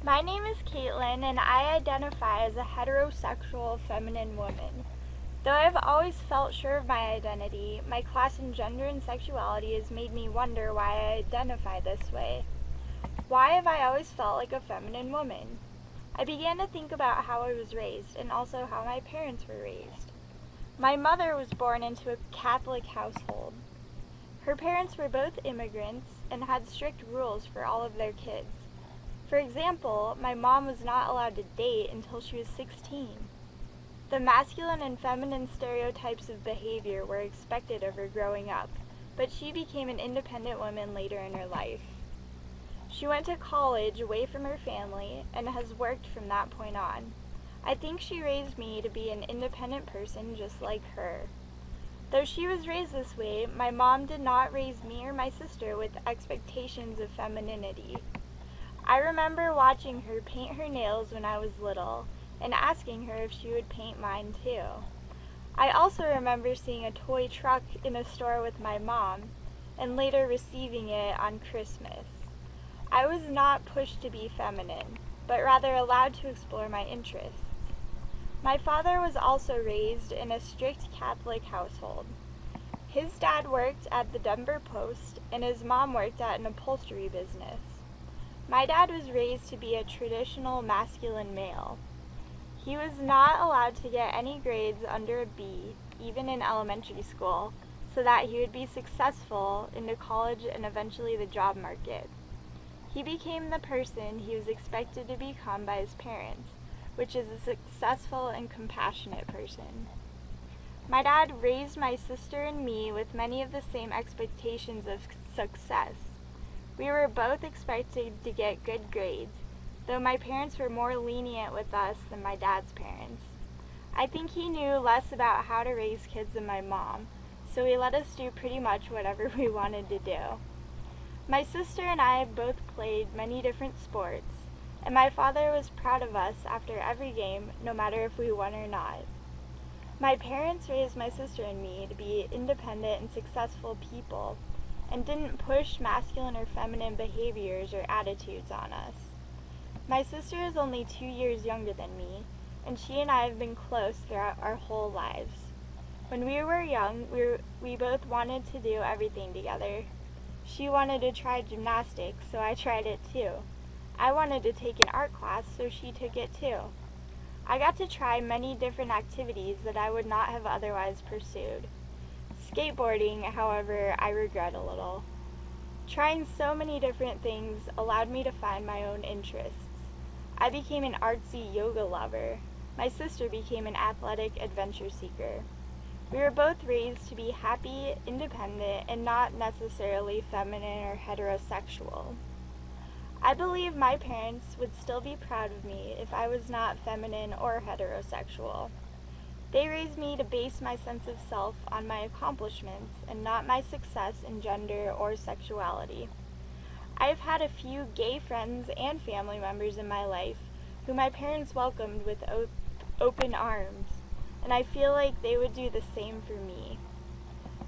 My name is Caitlin, and I identify as a heterosexual feminine woman. Though I've always felt sure of my identity, my class in gender and sexuality has made me wonder why I identify this way. Why have I always felt like a feminine woman? I began to think about how I was raised and also how my parents were raised. My mother was born into a Catholic household. Her parents were both immigrants and had strict rules for all of their kids. For example, my mom was not allowed to date until she was 16. The masculine and feminine stereotypes of behavior were expected of her growing up, but she became an independent woman later in her life. She went to college away from her family and has worked from that point on. I think she raised me to be an independent person just like her. Though she was raised this way, my mom did not raise me or my sister with expectations of femininity. I remember watching her paint her nails when I was little and asking her if she would paint mine too. I also remember seeing a toy truck in a store with my mom and later receiving it on Christmas. I was not pushed to be feminine, but rather allowed to explore my interests. My father was also raised in a strict Catholic household. His dad worked at the Denver Post and his mom worked at an upholstery business. My dad was raised to be a traditional masculine male. He was not allowed to get any grades under a B, even in elementary school, so that he would be successful into college and eventually the job market. He became the person he was expected to become by his parents, which is a successful and compassionate person. My dad raised my sister and me with many of the same expectations of success. We were both expected to get good grades, though my parents were more lenient with us than my dad's parents. I think he knew less about how to raise kids than my mom, so he let us do pretty much whatever we wanted to do. My sister and I both played many different sports, and my father was proud of us after every game, no matter if we won or not. My parents raised my sister and me to be independent and successful people, and didn't push masculine or feminine behaviors or attitudes on us. My sister is only 2 years younger than me, and she and I have been close throughout our whole lives. When we were young, we both wanted to do everything together. She wanted to try gymnastics, so I tried it too. I wanted to take an art class, so she took it too. I got to try many different activities that I would not have otherwise pursued. Skateboarding, however, I regret a little. Trying so many different things allowed me to find my own interests. I became an artsy yoga lover. My sister became an athletic adventure seeker. We were both raised to be happy, independent, and not necessarily feminine or heterosexual. I believe my parents would still be proud of me if I was not feminine or heterosexual. They raised me to base my sense of self on my accomplishments and not my success in gender or sexuality. I've had a few gay friends and family members in my life who my parents welcomed with open arms, and I feel like they would do the same for me.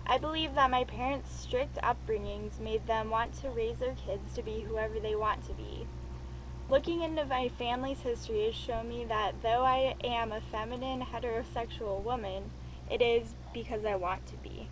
I believe that my parents' strict upbringings made them want to raise their kids to be whoever they want to be. Looking into my family's history has shown me that though I am a feminine, heterosexual woman, it is because I want to be.